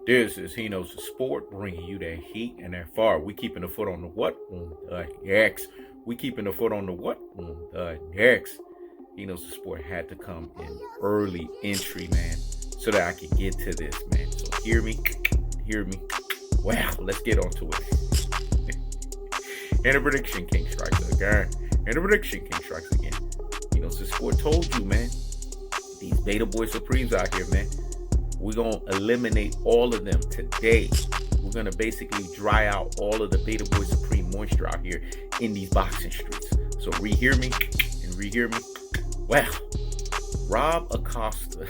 This is He Knows the Sport, bringing you that heat and that fire. We keeping the foot on the what? On the X. We keeping the foot on the what? On the X. He Knows the Sport had to come in early entry, man, so that I could get to this, man. So hear me. Wow, let's get on to it. And the prediction king strikes again. He Knows the Sport told you, man. These Beta Boy Supremes out here, man. We're going to eliminate all of them today. We're going to basically dry out all of the Beta Boy Supreme moisture out here in these boxing streets. So rehear me. Well, Rob Acosta.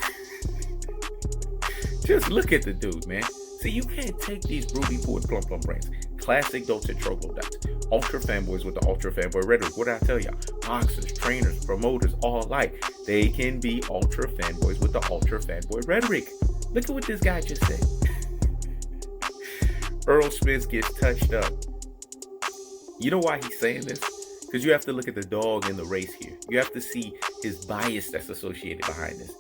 Just look at the dude, man. See, you can't take these Rudy Poo and Plum brains. Classic Dolce troglodytes. Ultra fanboys with the ultra fanboy rhetoric. What did I tell y'all? Boxers, trainers, promoters, all alike. They can be ultra fanboys with the ultra fanboy rhetoric. Look at what this guy just said. Errol Spence gets touched up. You know why he's saying this? Because you have to look at the dog in the race here. You have to see his bias that's associated behind this.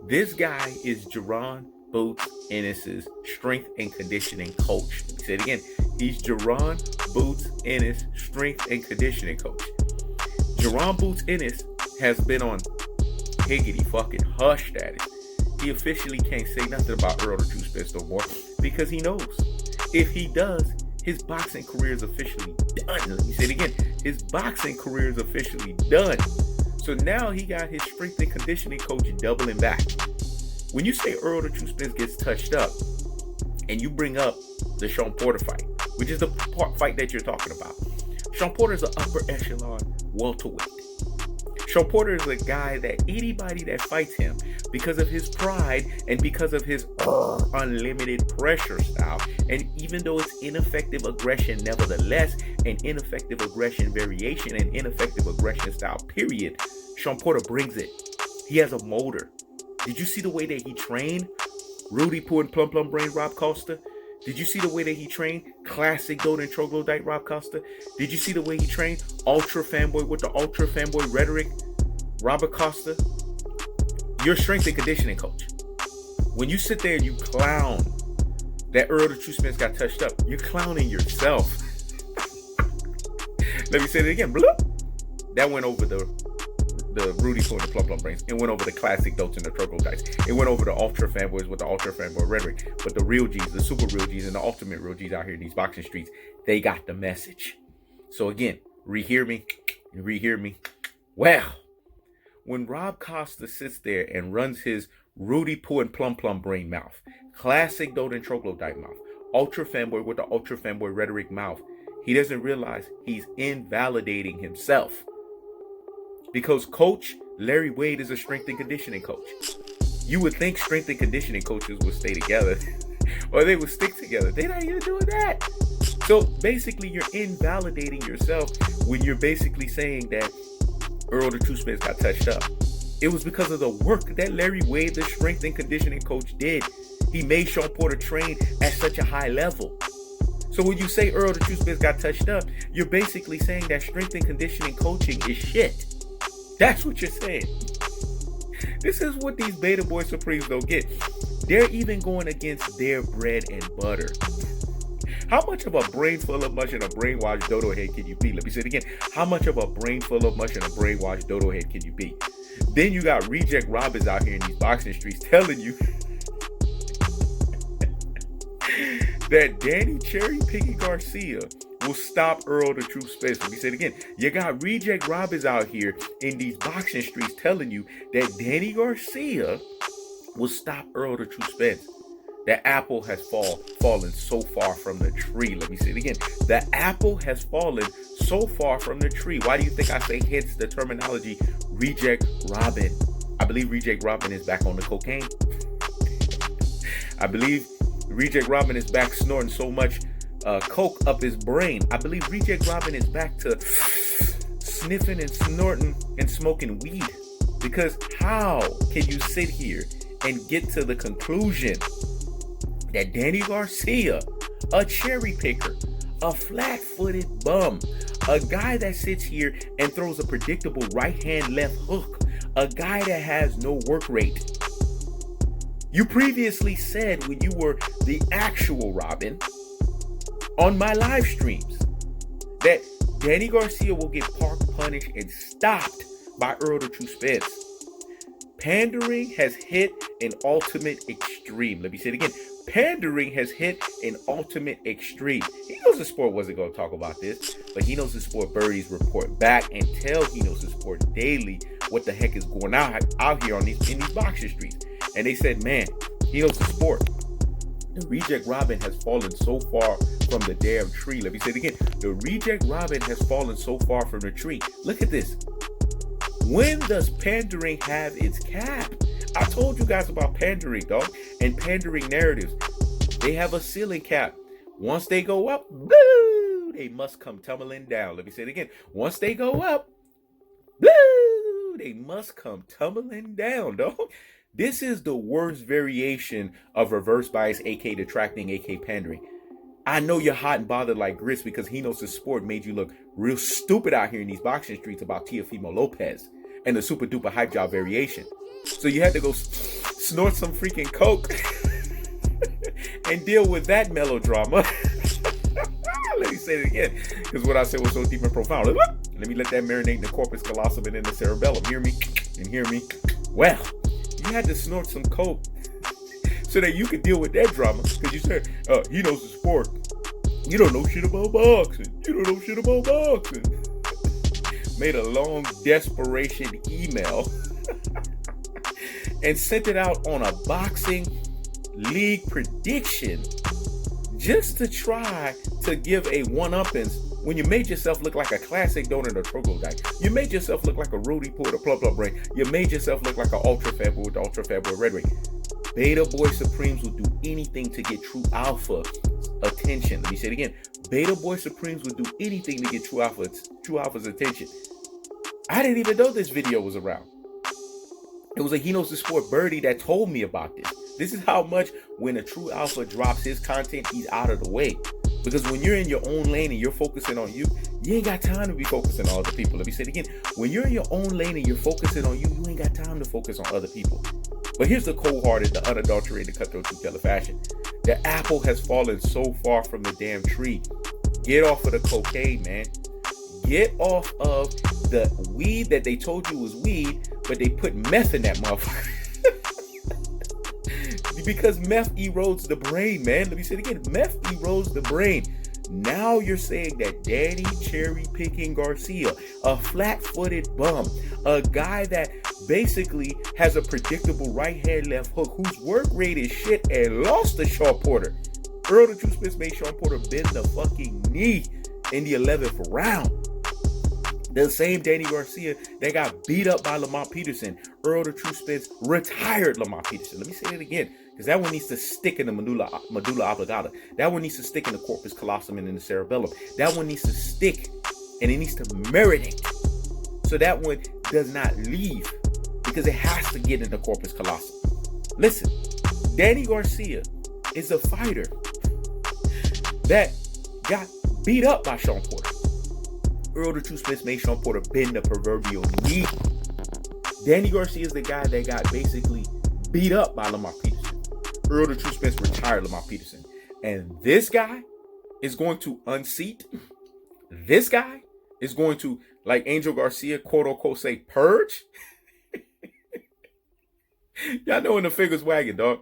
This guy is Jaron Boots Ennis's strength and conditioning coach. Let me say it again. He's Jaron Boots Ennis, strength and conditioning coach. Jaron Boots Ennis has been on Higgity fucking hush status. He officially can't say nothing about Errol the True Spence no more because he knows if he does, his boxing career is officially done. Let me say it again. His boxing career is officially done. So now he got his strength and conditioning coach doubling back. When you say Errol the True Spence gets touched up and you bring up the Sean Porter fight, which is the fight that you're talking about. Sean Porter is an upper echelon welterweight. Sean Porter is a guy that anybody that fights him, because of his pride and because of his unlimited pressure style, and even though it's ineffective aggression, nevertheless, an ineffective aggression variation and ineffective aggression style, period, Sean Porter brings it. He has a motor. Did you see the way that he trained Rudy Poo and Plum Brain Rob Costa? Did you see the way that he trained classic golden troglodyte Rob Costa? Did you see the way he trained ultra fanboy with the ultra fanboy rhetoric Robert Costa? You're a strength and conditioning coach. When you sit there and you clown that Errol the True Spence got touched up, you're clowning yourself. Let me say it again. Bloop. That went over the Rudy Poo and the Plum Brains. It went over the classic Dolce and the troglodytes. It went over the ultra fanboys with the ultra fanboy rhetoric. But the real G's, the super real G's, and the ultimate real G's out here in these boxing streets, they got the message. So again, rehear me. Well, when Rob Costa sits there and runs his Rudy Poo and Plum Brain mouth, classic Dolce and troglodyte mouth, ultra fanboy with the ultra fanboy rhetoric mouth, he doesn't realize he's invalidating himself. Because Coach Larry Wade is a strength and conditioning coach. You would think strength and conditioning coaches would stay together or they would stick together. They're not even doing that. So basically, you're invalidating yourself when you're basically saying that Errol the True Spence got touched up. It was because of the work that Larry Wade, the strength and conditioning coach, did. He made Sean Porter train at such a high level. So when you say Errol the True Spence got touched up, you're basically saying that strength and conditioning coaching is shit. That's what you're saying. This is what these Beta Boy Supremes don't get. They're even going against their bread and butter. How much of a brain full of mush and a brainwashed dodo head can you be? Let me say it again. How much of a brain full of mush and a brainwashed dodo head can you be? Then you got reject Robbins out here in these boxing streets telling you that Danny Cherry Piggy Garcia will stop Errol the True Spence. Let me say it again. You got reject Robbins out here in these boxing streets telling you that Danny Garcia will stop Errol the True Spence. The apple has fallen so far from the tree. Let me say it again. The apple has fallen so far from the tree. Why do you think I say hence the terminology reject Robin? I believe reject Robin is back on the cocaine. I believe reject Robin is back snorting so much coke up his brain. I believe Reject Robin is back to sniffing and snorting and smoking weed. Because how can you sit here and get to the conclusion that Danny Garcia, a cherry picker, a flat-footed bum, a guy that sits here and throws a predictable right hand left hook, a guy that has no work rate, You previously said when you were the actual Robin on my live streams that Danny Garcia will get park punished and stopped by Errol the True Spence. Pandering has hit an ultimate extreme. Let me say it again. Pandering has hit an ultimate extreme. He knows the sport wasn't going to talk about this, but he knows the sport birdies report back and tell he knows the sport daily what the heck is going on out here in these boxing streets. And they said, man, he knows the sport. The reject Robin has fallen so far from the damn tree. Let me say it again. The reject Robin has fallen so far from the tree. Look at this. When does pandering have its cap? I told you guys about pandering, dog, and pandering narratives. They have a ceiling cap. Once they go up, boo, they must come tumbling down. Let me say it again. Once they go up, boo, they must come tumbling down, dog. This is the worst variation of reverse bias, aka detracting, aka pandering. I know you're hot and bothered like grits because he knows the sport made you look real stupid out here in these boxing streets about Teofimo Lopez and the super duper hype job variation. So you had to go snort some freaking coke and deal with that melodrama. Let me say it again, because what I said was so deep and profound. Let me let that marinate in the corpus callosum and in the cerebellum. Hear me and hear me. Well, you had to snort some coke so that you could deal with that drama, because you said, he knows the sport. You don't know shit about boxing. You don't know shit about boxing. Made a long desperation email and sent it out on a boxing league prediction just to try to give a one-uppance when you made yourself look like a classic donut or troglodyte. You made yourself look like a Rudy Poo with a plug brain. You made yourself look like an ultra fat boy with the ultra fat boy red ring. Beta boy supremes will do anything to get true alpha attention. Let me say it again. Beta boy supremes would do anything to get true alpha's attention. I didn't even know this video was around. It was a He Knows the Sport birdie that told me about this. This is how much when a true alpha drops his content, he's out of the way. Because when you're in your own lane and you're focusing on you, you ain't got time to be focusing on other people. Let me say it again. When you're in your own lane and you're focusing on you, you ain't got time to focus on other people. But here's the cold-hearted, the unadulterated, cutthroat truth-teller fashion. The apple has fallen so far from the damn tree. Get off of the cocaine, man. Get off of the weed that they told you was weed, but they put meth in that motherfucker. Because meth erodes the brain, man. Let me say it again. Meth erodes the brain. Now you're saying that Danny cherry-picking Garcia, a flat-footed bum, a guy that basically has a predictable right hand, left hook, whose work rate is shit and lost to Sean Porter. Errol the True Spence made Sean Porter bend the fucking knee in the 11th round. The same Danny Garcia that got beat up by Lamont Peterson. Errol the True Spence retired Lamont Peterson. Let me say it again, because that one needs to stick in the medulla oblongata. That one needs to stick in the corpus callosum and in the cerebellum. That one needs to stick, and it needs to marinate. So that one does not leave, because it has to get in the corpus callosum. Listen, Danny Garcia is a fighter that got beat up by Sean Porter. Errol the True Spence made Sean Porter bend the proverbial knee. Danny Garcia is the guy that got basically beat up by Lamont Peterson. Errol the True Spence retired Lamont Peterson. And this guy is going to unseat. This guy is going to, like Angel Garcia, quote unquote, say, purge. Y'all know when the figure's wagging, dog.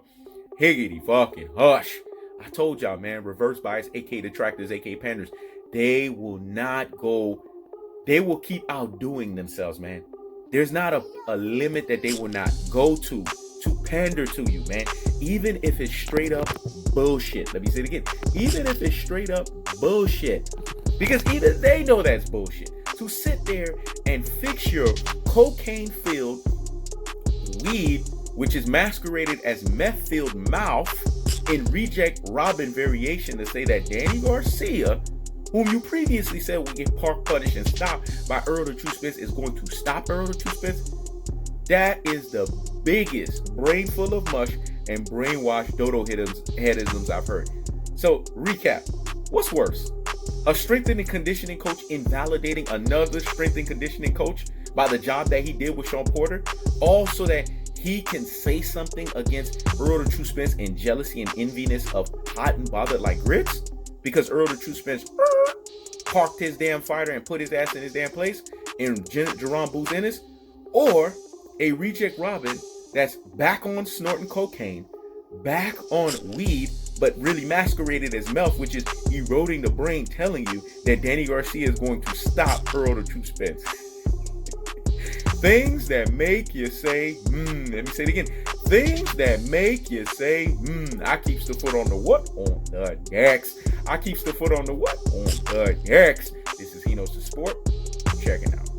Higgity fucking hush. I told y'all, man, reverse bias, aka detractors, aka panders. They will not go, they will keep outdoing themselves, man. There's not a limit that they will not go to pander to you, man. Even if it's straight up bullshit. Let me say it again. Even if it's straight up bullshit. Because even they know that's bullshit. To sit there and fix your cocaine-filled weed, which is masqueraded as meth-filled mouth, in reject Robin variation to say that Danny Garcia, whom you previously said would get park punished and stopped by Errol the True Spence, is going to stop Errol the True Spence. That is the biggest brain full of mush and brainwashed dodo-headisms I've heard. So, recap. What's worse? A strength and conditioning coach invalidating another strength and conditioning coach by the job that he did with Sean Porter? All so that he can say something against Errol the True Spence in jealousy and enviness of hot and bothered like grits, because Errol the True Spence parked his damn fighter and put his ass in his damn place in Jerome Booth Ennis, or a reject Robin that's back on snorting cocaine, back on weed, but really masqueraded as meth, which is eroding the brain, telling you that Danny Garcia is going to stop Errol the True Spence. Things that make you say, let me say it again. Things that make you say, I keeps the foot on the what? On the decks. I keeps the foot on the what? On the decks. This is He Knows the Sport. Check it out.